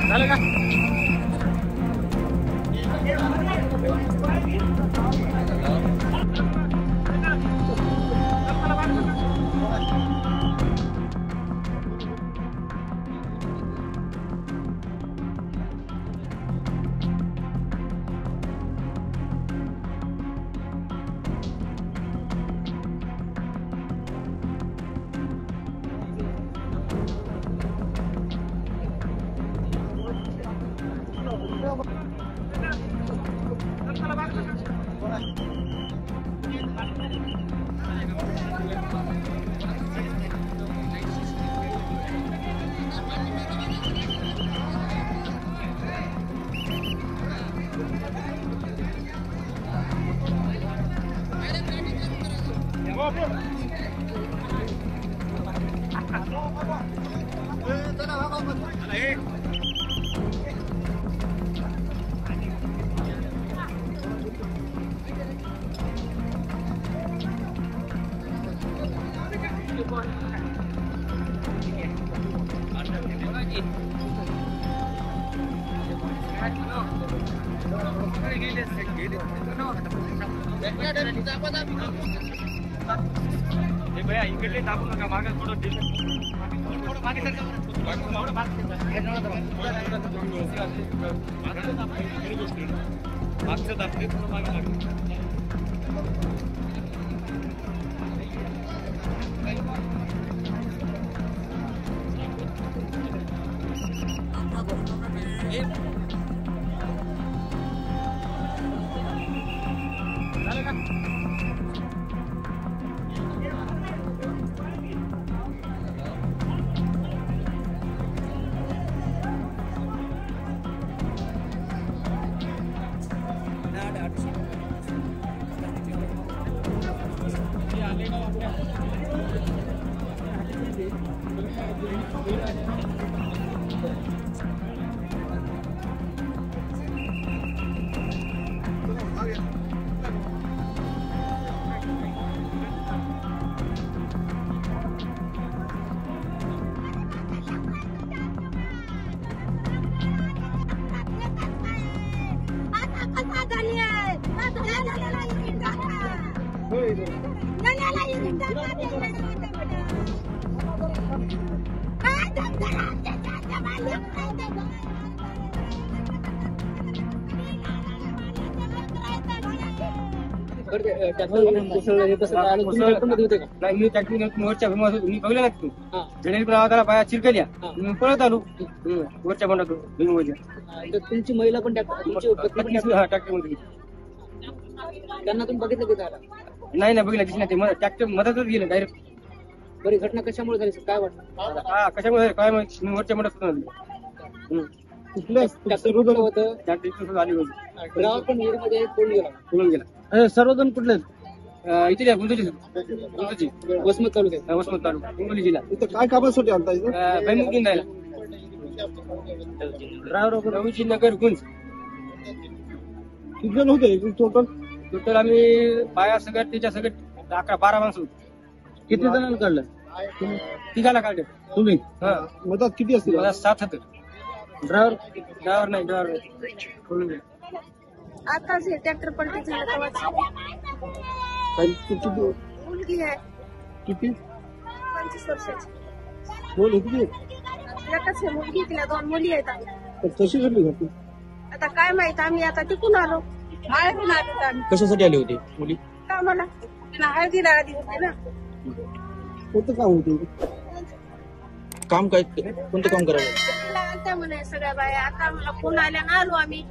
झालं का? इकडे दाबू नका मागे थोडं मागे मागचं दाबते थोडं मागे गावाला चिरकल्या पळत आलो वरच्या बंडातून. तुमची महिला पण ट्रॅक्टर त्यांना तुम्ही बघितलं? नाही बघितलं दिसणार ते ट्रॅक्टर मधातच गेलं डायरेक्ट. बरी घटना कशामुळे झाली काय वाटतं? कशामुळे काय माहिती वरच्या बंडात पळून गेला. सर्वजण कुठले इथे वसमत तालुक्यात हिंगोली जिल्हा. इथं काय कामासाठी आणता? भैमुख जायला ड्रायव्हर नगर गुंज. किती जण होते टोटल? आम्ही बाया सगळ्यात त्याच्या सगळ्यात 11-12 माणसं होती. किती जणांना काढलं? तिघाला काढलं. तुम्ही मदत किती असतील? 7 होते. ड्रायव्हर नाही आता ट्रॅक्टर पलटी झाला. मुलगी आहे किती? 25 वर्षाची. बोल किती? एकच आहे मुलगी, तिला 2 मुली आहेत. कशी घडली घटना? आता काय माहित, आम्ही आता टिकून आलो. हळदीला आलो आम्ही. कशासाठी आले होते मुली? कामाला. तिला हळदीला आधी होते ना. कोणतं काम होतं? काम काय? कोणतं काम करायचं? म्हणे सगळ्या बाया. आता मला फोन आल्या ना आलो आम्ही.